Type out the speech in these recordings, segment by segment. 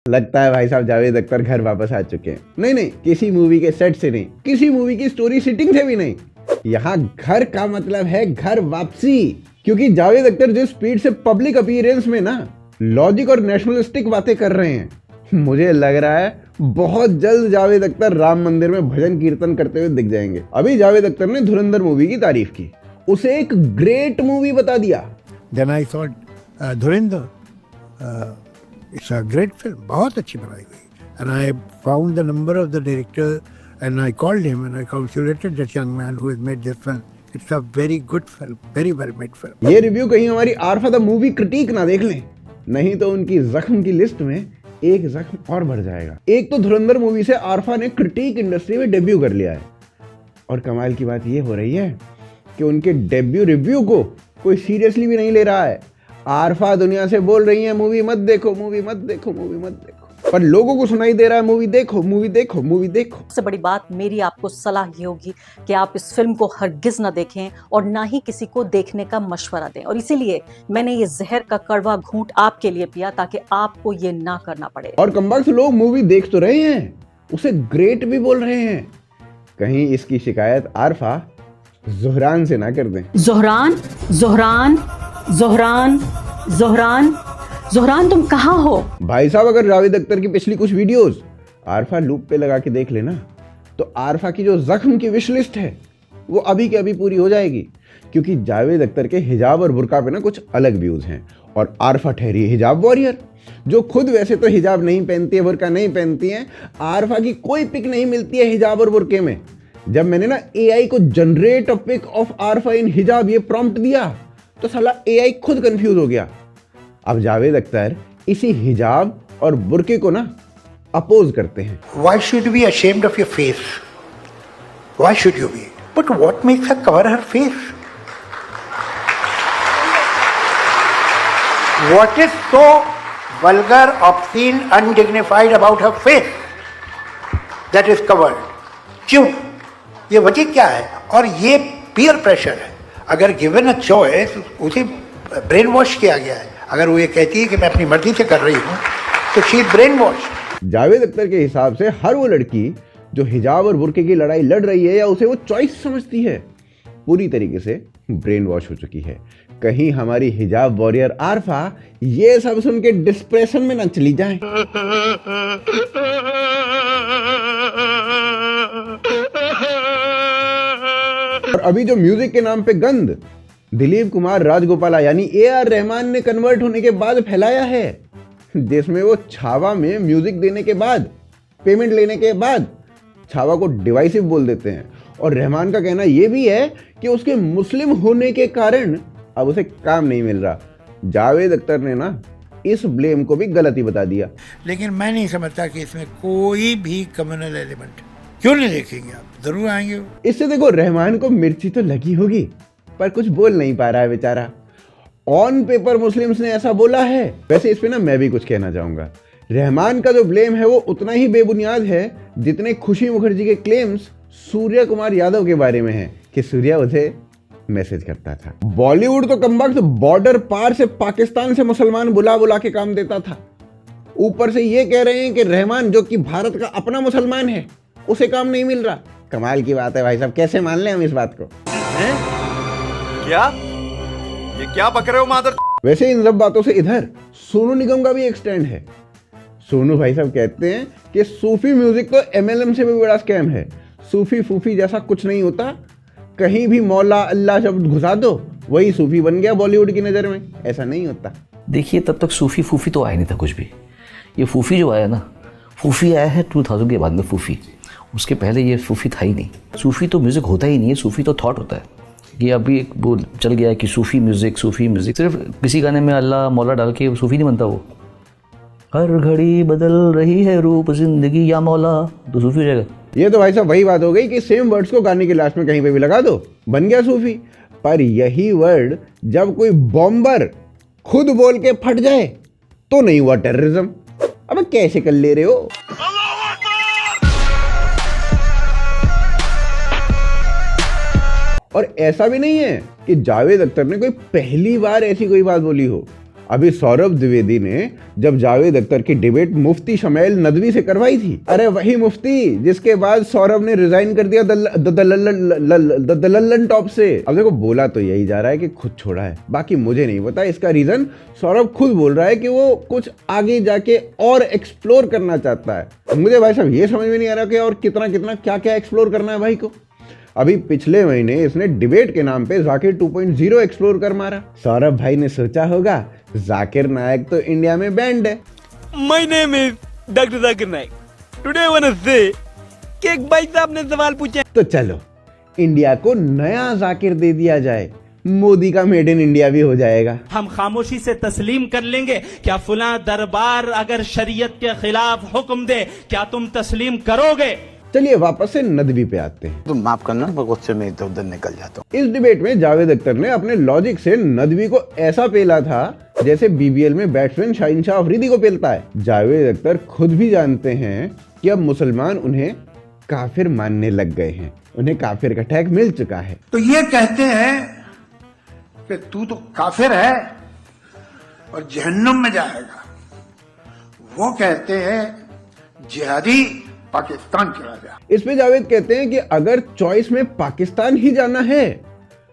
लगता है भाई साहब जावेद अख्तर घर वापस आ चुके हैं। नहीं, किसी मूवी के सेट से नहीं, किसी मूवी की स्टोरी सिटिंग से भी नहीं। यहाँ घर का मतलब है घर वापसी। क्योंकि जावेद अख्तर जिस स्पीड से पब्लिक अपीयरेंस में ना लॉजिक और नेशनलिस्टिक बातें कर रहे हैं, मुझे लग रहा है बहुत जल्द जावेद अख्तर राम मंदिर में भजन कीर्तन करते हुए दिख जाएंगे। अभी जावेद अख्तर ने धुरंधर मूवी की तारीफ की, उसे एक ग्रेट मूवी बता दिया। Then I thought, Dhurendra, it's a great film, बहुत अच्छी बनाई गई। And I found the number of the director and I called him and I congratulated that young man who has made this film. It's a very good film, very well made film. ये review कहीं हमारी Arfa the movie critic ना देख लें, नहीं तो उनकी जख्म की लिस्ट में एक जख्म और बढ़ जाएगा। एक तो धुरंधर मूवी से आरफा ने क्रिटिक इंडस्ट्री में डेब्यू कर लिया है, और कमाल की बात ये हो रही है कि उनके डेब्यू रिव्यू को कोई सीरियसली भी नहीं ले रहा है। आरफा दुनिया से बोल रही है मूवी मत देखो, मूवी मत देखो, मूवी मत देखो, पर लोगों को सुनाई दे रहा है मूवी देखो, मूवी देखो, मूवी देखो। सबसे बड़ी बात मेरी आपको सलाह ये होगी कि आप इस फिल्म को हरगिज ना देखें और ना ही किसी को देखने का मशवरा दें, और इसीलिए मैंने ये जहर का कड़वा घूंट आपके लिए पिया ताकि आपको ये ना करना पड़े। और कमबख्त लोग मूवी देख तो रहे हैं, उसे ग्रेट भी बोल रहे हैं। कहीं इसकी शिकायत आरफा ज़ोहरान से ना कर दें। ज़ोहरान, ज़ोहरान, ज़ोहरान, ज़ोहरान, ज़ोहरान तुम कहाँ हो? भाई साहब अगर जावेद अख्तर की पिछली कुछ वीडियोस आरफा लूप पे लगा के देख लेना, तो आरफा की जो जख्म की विश लिस्ट है वो अभी के अभी पूरी हो जाएगी। क्योंकि जावेद अख्तर के हिजाब और बुर्का पे ना कुछ अलग व्यूज हैं, और आरफा ठहरी हिजाब वॉरियर, जो खुद वैसे तो हिजाब नहीं पहनती है, बुर्का नहीं पहनती है। आरफा की कोई पिक नहीं मिलती है हिजाब और बुर्के में। जब मैंने ना एआई को generate a pic of Arfa in hijab ये प्रॉम्प्ट दिया, तो साला एआई खुद कंफ्यूज हो गया। अब जावेद अख्तर इसी हिजाब और बुर्के को ना अपोज करते हैं। Why should you be ashamed of your face? Why should you be? But what makes her cover her face? What is so vulgar, obscene, undignified about her face that is covered? क्यों? ये वजह क्या है? और ये peer pressure है। अगर given a choice उसे ब्रेन वॉश किया गया है। अगर वो ये कहती है कि मैं अपनी मर्जी से कर रही हूँ, तो she brain wash. Javed Akhtar के हिसाब से हर वो लड़की जो हिजाब और बुर्के की लड़ाई लड़ रही है या उसे वो चॉइस समझती है, पूरी तरीके से ब्रेन वॉश हो चुकी है। कहीं हमारी हिजाब वॉरियर आरफा ये सब सुन के डिस्प्रेशन में ना चली जाए। और अभी जो म्यूजिक के नाम पे गंद दिलीप कुमार राजगोपाला यानी AR रहमान ने कन्वर्ट होने के बाद फैलाया है, जिसमें वो छावा में म्यूजिक देने के बाद, पेमेंट लेने के बाद छावा को डिवाइसिव बोल देते हैं। और रहमान का कहना यह भी है कि उसके मुस्लिम होने के कारण अब उसे काम नहीं मिल रहा। जावेद अख्तर ने ना इस ब्लेम को भी गलत ही बता दिया। लेकिन मैं नहीं समझता कि इसमें कोई भी कम्युनल एलिमेंट। क्यों नहीं देखेंगे आप? जरूर आएंगे। इससे देखो रहमान को मिर्ची तो लगी होगी, पर कुछ बोल नहीं पा रहा है बेचारा। ऑन पेपर मुस्लिम्स ने ऐसा बोला है। वैसे इस पे ना मैं भी कुछ कहना चाहूंगा। रहमान का जो ब्लेम है वो उतना ही बेबुनियाद है जितने खुशी मुखर्जी के क्लेम्स सूर्या कुमार यादव के बारे में है कि सूर्या उसे मैसेज करता था। बॉलीवुड तो कमबख्त बॉर्डर पार से पाकिस्तान से मुसलमान बुला बुला के काम देता था। ऊपर से ये कह रहे हैं कि रहमान जो कि भारत का अपना मुसलमान है उसे काम नहीं मिल रहा। कमाल की बात है भाई साहब, कैसे मान लें हम इस बात को? क्या ये क्या बक रहे हो मादर? वैसे इन सब बातों से इधर सोनू निगम का भी एक स्टैंड है। सोनू भाई साहब कहते हैं कि सूफी म्यूजिक तो MLM से भी बड़ा स्कैम है। सूफी फूफी जैसा कुछ नहीं होता, कहीं भी मौला अल्लाह शब्द घुसा दो वही सूफी बन गया बॉलीवुड की नज़र में। ऐसा नहीं होता। देखिए तब तक सूफी फूफी तो आया नहीं था कुछ भी। ये फूफी जो आया ना, फूफी आया है 2000 के बाद में फूफी। उसके पहले ये सूफी था ही नहीं। सूफी तो म्यूज़िक होता ही नहीं है, सूफी तो थॉट होता है। ये अभी एक वो चल गया है कि सूफी म्यूज़िक सिर्फ किसी गाने में अल्लाह मौला डाल के सूफी नहीं बनता। वो हर घड़ी बदल रही है रूप जिंदगी या मौला, तो सूफी हो जाएगा। ये तो भाई साहब वही बात हो गई कि सेम वर्ड्स को गाने के लास्ट में कहीं पे भी लगा दो, बन गया सूफी। पर यही वर्ड जब कोई बॉम्बर खुद बोल के फट जाए तो नहीं हुआ टेररिज्म। अब कैसे कर ले रहे हो? और ऐसा भी नहीं है कि जावेद अख्तर ने कोई पहली बार ऐसी कोई बात बोली हो। अभी सौरभ द्विवेदी ने जब जावेद अख्तर की डिबेट मुफ्ती शमैल नदवी से करवाई थी, अरे वही मुफ्ती जिसके बाद सौरभ ने रिजाइन कर दिया द लल्लन टॉप से। अब देखो बोला तो यही जा रहा है कि खुद छोड़ा है, बाकी मुझे नहीं पता इसका रीजन। सौरभ खुद बोल रहा है कि वो कुछ आगे जाके और एक्सप्लोर करना चाहता है। मुझे भाई साहब ये समझ में नहीं आ रहा कि और कितना कितना क्या क्या एक्सप्लोर करना है भाई को। अभी पिछले महीने इसने डिबेट के नाम पे जाकिर 2.0 एक्सप्लोर कर मारा। सौरभ भाई ने सोचा होगा जाकिर नायक तो इंडिया में बैंड है। My name is doctor Zakir Naik. Today I want to say कि एक भाई साहब ने सवाल पूछा, तो चलो इंडिया को नया जाकिर दे दिया जाए, मोदी का मेड इन इंडिया भी हो जाएगा। हम खामोशी से तस्लीम कर लेंगे, क्या फुला दरबार अगर शरीयत के खिलाफ हुक्म दे क्या तुम तस्लीम करोगे? चलिए वापस से नदवी पे आते हैं। तुम माफ करना, मैं गुस्से में इधर उधर निकल जाता हूँ। इस डिबेट में जावेद अख्तर ने अपने लॉजिक से नदवी को ऐसा पेला था जैसे बीबीएल में बैट्समैन शाहीन शाह अफरीदी को पेलता है। जावेद अख्तर खुद भी जानते हैं कि अब मुसलमान उन्हें काफिर मानने लग गए हैं, उन्हें काफिर का टैग मिल चुका है। तो ये कहते हैं कि तू तो काफिर है और जहन्नुम में जाएगा। वो कहते हैं जिहादी पाकिस्तान चला जा। इस पे जावेद कहते हैं कि अगर चॉइस में पाकिस्तान ही जाना है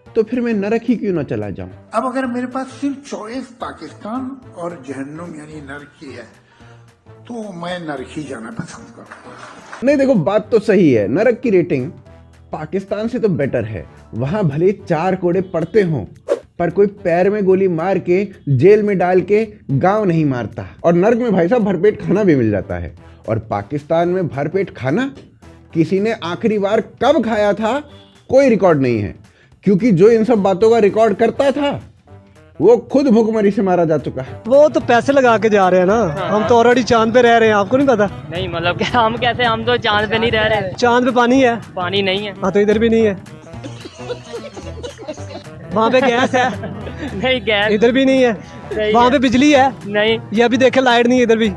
तो फिर मैं नरक ही क्यों ना चला जाऊं। अब अगर मेरे पास सिर्फ चॉइस पाकिस्तान और जहन्नुम यानी नरक की है तो मैं नरक ही जाना पसंद करूंगा। नहीं देखो बात तो सही है, नरक की रेटिंग पाकिस्तान से तो बेटर है। वहां भले 4 कोड़े पड़ते हों पर कोई पैर में गोली मार के जेल में डाल के गांव नहीं मारता। और नर्क में भाई साहब भरपेट खाना भी मिल जाता है। और पाकिस्तान में भरपेट खाना किसी ने आखिरी बार कब खाया था कोई रिकॉर्ड नहीं है, क्योंकि जो इन सब बातों का रिकॉर्ड करता था वो खुद भूखमरी से मारा जा चुका है। वो तो पैसे लगा के जा रहे हैं ना। हम तो ऑलरेडी चांद पे रह रहे हैं, आपको नहीं पता? नहीं मतलब हम कैसे, हम तो चांद पे नहीं रह रहे। चांद पे पानी है? पानी नहीं है। हाँ तो इधर भी नहीं है। वहाँ पे गैस है? नहीं गैस इधर भी नहीं है। वहाँ पे बिजली है? नहीं। ये अभी देखे लाइट नहीं है इधर भी।